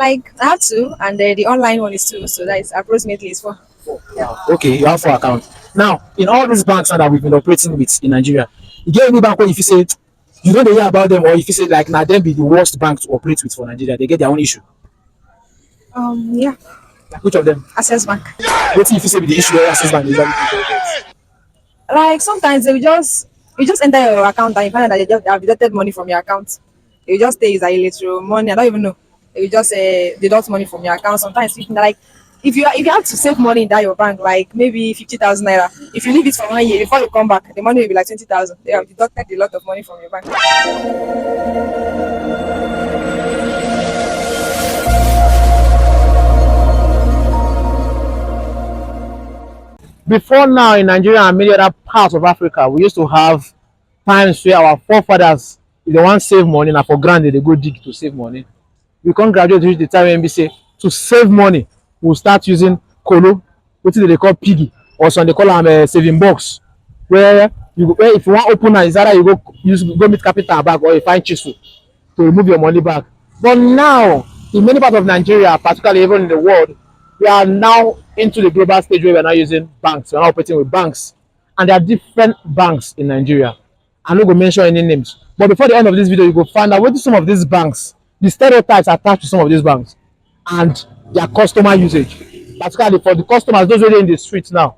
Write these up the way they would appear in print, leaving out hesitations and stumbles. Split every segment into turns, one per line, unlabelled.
Like I have two, and the online one is two, so that is approximately is four. Yeah.
Okay, you have four accounts. Now, in all these banks now that we've been operating with in Nigeria, you get any bank where if you say you don't hear about them, or if you say like now them be the worst bank to operate with for Nigeria, they get their own issue.
Yeah.
Like which of them?
Access Bank.
What if you say be the issue where access bank usually get?
Like sometimes they will just you just enter your account and you find out that they have deducted money from your account. You just say it's a little money. I don't even know. You just deduct money from your account. Sometimes you can, like if you have to save money in that your bank, like maybe 50,000 naira. If you leave it for 1 year before you come back, the money will be like 20,000. They have deducted a lot of money from your bank.
Before now in Nigeria and many other parts of Africa, we used to have times where our forefathers, if they want save money, now for granted they go dig to save money. We can't graduate to reach the time when we say to save money, we'll start using colo, which they call piggy, or some they call them saving box, where where if you want open is either you go meet capital back or you find chisel to remove your money back. But now, in many parts of Nigeria, particularly even in the world, we are now into the global stage where we are now using banks. We are now operating with banks. And there are different banks in Nigeria. I'm not going to mention any names. But before the end of this video, you go find out what some of these banks, the stereotypes attached to some of these banks, and their customer usage. Particularly for the customers, those who are in the streets now.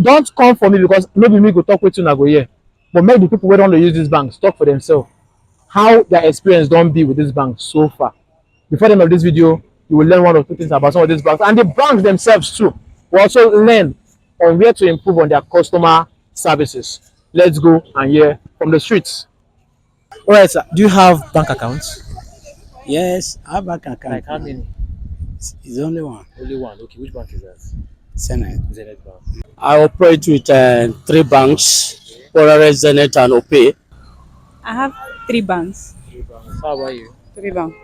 Don't come for me because nobody me go talk with you and go here. But make the people who don't use these banks talk for themselves. How their experience don't be with this bank so far. Before the end of this video, you will learn one or two things about some of these banks and the banks themselves too. We'll also learn on where to improve on their customer services. Let's go and hear from the streets. All right, sir. Do you have bank accounts?
Yes, I have bank account.
Like how many?
It's only one.
Only one. Okay, which bank is that?
Senate.
Zenith Bank.
I operate with three banks, Outrage, Zenith, and OPay.
I have three banks.
Three banks. How about you?
Three banks.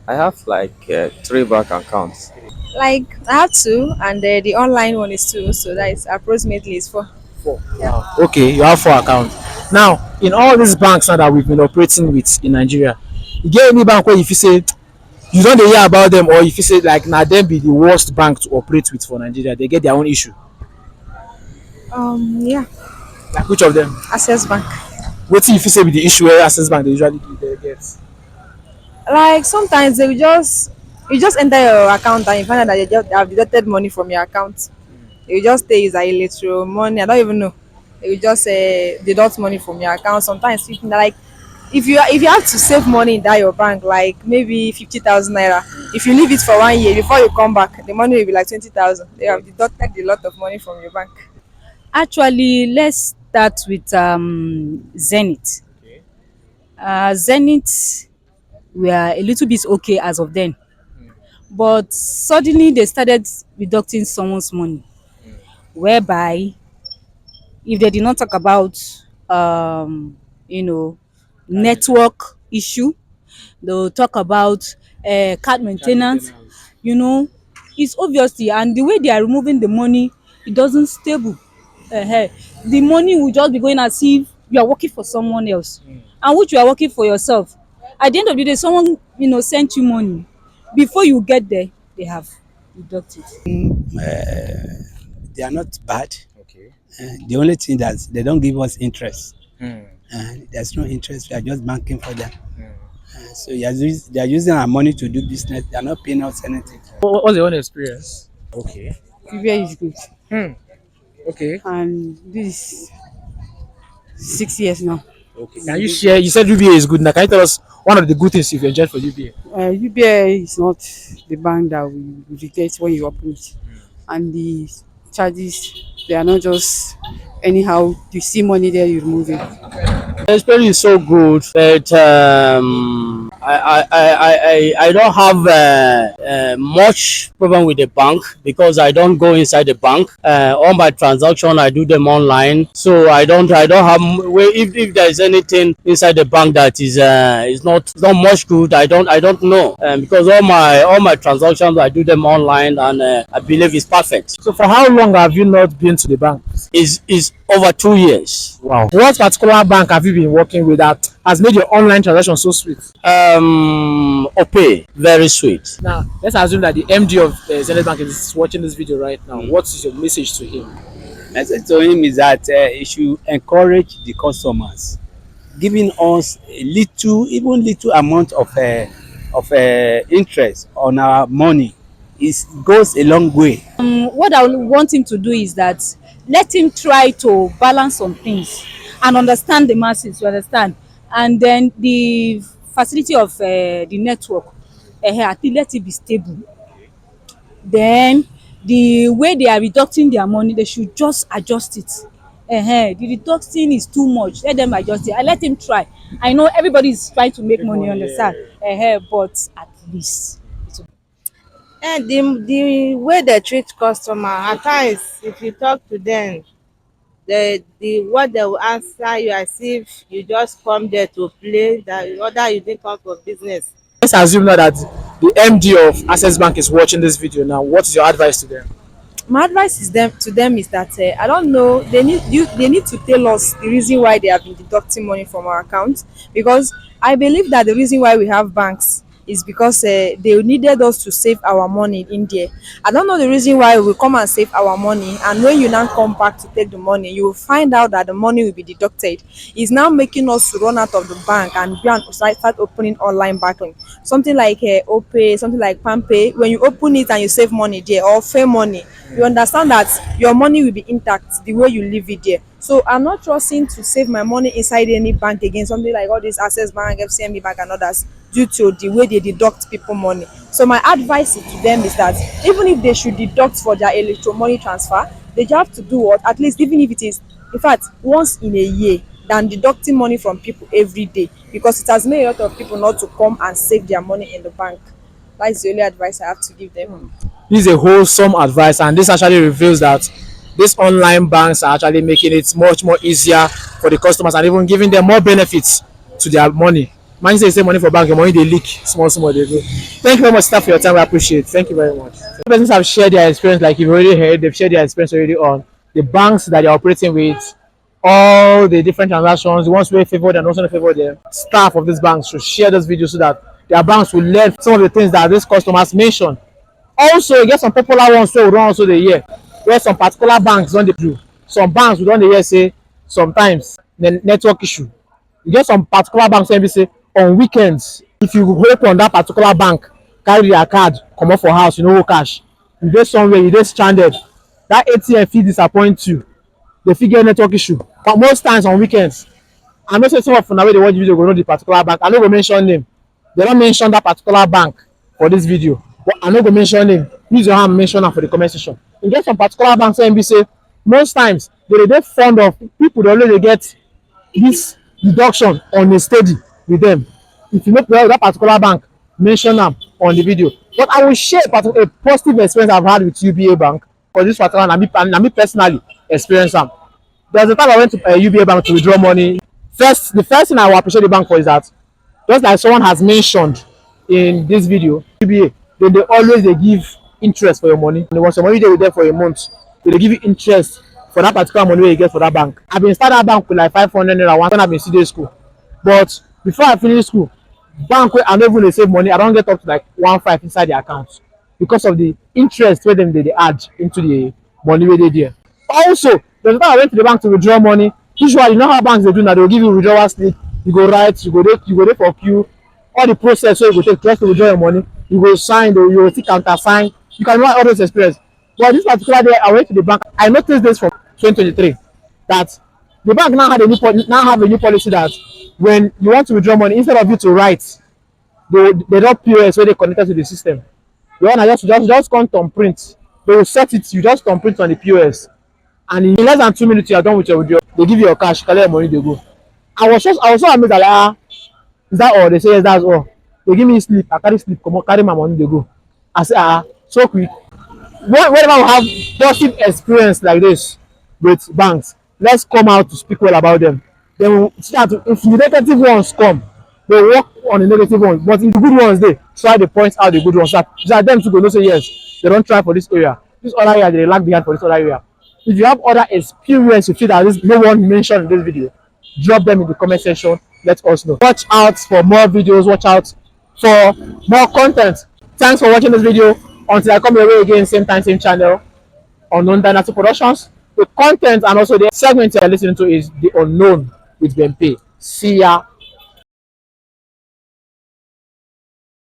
I have like three bank accounts.
Like I have two, and the online one is two, so that is approximately is four.
Four. Yeah. Okay, you have four accounts. Now, in all these banks now that we've been operating with in Nigeria, you get any bank where if you say you don't hear about them, or if you say like now them be the worst bank to operate with for Nigeria, they get their own issue.
Yeah.
Like which of them?
Access Bank.
What if you say be the issue where access bank they usually they get?
Like sometimes they will just you just enter your account and you find out that they have deducted money from your account. You just say it's a little money. I don't even know. They will just deduct money from your account. Sometimes you can, like if you have to save money in that your bank, like maybe 50,000 naira. If you leave it for 1 year before you come back, the money will be like 20,000. They have deducted a lot of money from your bank.
Actually, let's start with Zenith.
Okay.
Zenith were a little bit okay as of then, but suddenly they started deducting someone's money, whereby if they did not talk about you know network issue, they'll talk about card maintenance. You know, it's obviously, and the way they are removing the money, it doesn't stable. The money will just be going as if you are working for someone else, and which you are working for yourself. At the end of the day, someone sent you money. Before you get there, they have deducted.
They are not bad.
Okay.
The only thing that they don't give us interest.
Hmm.
There's no interest. We are just banking for them.
Hmm.
So they are using our money to do business. They are not paying us anything.
What's your own experience? Okay.
UBA is good,
Hmm. Okay.
and this is 6 years now.
Okay. Can you share? You said UBA is good. Now, can you tell us one of the good things you've enjoyed for UBA?
UBA is not the bank that we get when you open it, and the charges, they are not just anyhow. You see money there, you remove it.
The experience is so good that I don't have much problem with the bank because I don't go inside the bank. All my transactions I do them online, so I don't have if there is anything inside the bank that is not much good. I don't know because all my transactions I do them online, and I believe it's perfect.
So, for how long have you not been to the bank?
Is over 2 years.
Wow. What particular bank have you been working with that has made your online transaction so sweet?
Opay, very sweet.
Now, let's assume that the MD of Zenith Bank is watching this video right now. What is your message to him?
Message to him is that he should encourage the customers, giving us a little, even little amount of interest on our money. It goes a long way.
What I would want him to do is that let him try to balance some things and understand the masses, you understand, and then the facility of the network, at least let it be stable. Then the way they are reducting their money, they should just adjust it. The reducting is too much, let them adjust it. I let him try. I know everybody is trying to make money, understand, but at least
And the way they treat customer, at times if you talk to them, the what they will answer you as if you just come there to play, that other you didn't come for business.
Let's assume now that the MD of Access Bank is watching this video now. What is your advice to them?
My advice is to them is that I don't know, they need to tell us the reason why they have been deducting money from our account, because I believe that the reason why we have banks is because they needed us to save our money in there. I don't know the reason why we come and save our money, and when you now come back to take the money, you will find out that the money will be deducted. It's now making us to run out of the bank and go and start opening online banking. Something like Opay, something like PamPay. When you open it and you save money there, or fair money, you understand that your money will be intact the way you leave it there. So I'm not trusting to save my money inside any bank again, something like all these Access Bank, FCMB Bank and others, due to the way they deduct people money. So my advice to them is that even if they should deduct for their electro money transfer, they just have to do what, at least even if it is, in fact, once in a year, than deducting money from people every day, because it has made a lot of people not to come and save their money in the bank. That's the only advice I have to give them.
This is a wholesome advice, and this actually reveals that these online banks are actually making it much more easier for the customers and even giving them more benefits to their money. Man, say money for bank, your money they leak small they go. Thank you very much, staff, for your time. We appreciate it. Thank you very much. The persons have shared their experience, like you've already heard, they've shared their experience already on the banks that they're operating with, all the different transactions, the ones who favor them and also favor them. Staff of these banks should share this video so that their banks will learn some of the things that these customers mentioned. Also, you get some popular ones so we don't also the year where some particular banks don't they do. Some banks we don't the year say sometimes the network issue. You get some particular banks wey be say on weekends, if you open that particular bank, carry their card, come up for house, you no cash, you dey somewhere, you dey stranded, that ATM fit disappoint you, they fit get network issue. But most times on weekends, I know say some of una wey dey watch the video go know the particular bank. I no go mention name. They don't mention that particular bank for this video. But I no go mention name. Use your hand mention am for the comment section. You get some particular banks wey be say most times they dey fond of people dey always dey get this deduction on a steady with them. If you make that particular bank, mention them on the video. But I will share a positive experience I've had with UBA Bank for this particular, and me personally experience them. There's a time I went to UBA Bank to withdraw money. The first thing I will appreciate the bank for is that, just like someone has mentioned in this video, UBA, they always give interest for your money. And once your money they with them for a month, they give you interest for that particular money where you get for that bank. I've been started that bank with like 500 naira when I've been still in school. But before I finish school, bank where I don't even save money, I don't get up to like 1.5 inside the account because of the interest where they add into the money where they there. Also, the time I went to the bank to withdraw money, usually you know how banks they do now, they'll give you withdrawal slip, you go write, you go there for queue, all the process so you go take just to withdraw your money, you go sign, you go still counter sign, you can know all those experience. But this particular day I went to the bank, I noticed this from 2023 that the bank now have a new policy that when you want to withdraw money, instead of you to write, they don't POS where they connected to the system. You want to just come to print. They will set it, you just come print on the POS. And in less than 2 minutes, you are done with your withdrawal. They give you your cash, collect your money, they go. I was so amazed that is that all? They say yes, that's all. They give me sleep, I carry my money, they go. I say so quick. Whenever we have positive experience like this with banks, let's come out to speak well about them. Then we'll start to, if the negative ones come, they work on the negative ones. But if the good ones they try to point out the good ones, that them to go no say yes, they don't try for this area. This other area they lag behind for this other area. If you have other experience you feel that this no one mentioned in this video, drop them in the comment section. Let us know. Watch out for more videos. Watch out for more content. Thanks for watching this video. Until I come your way again, same time, same channel, Unknown Dynasty Productions. The content and also the segment you're listening to is The Unknown with BENP. See ya.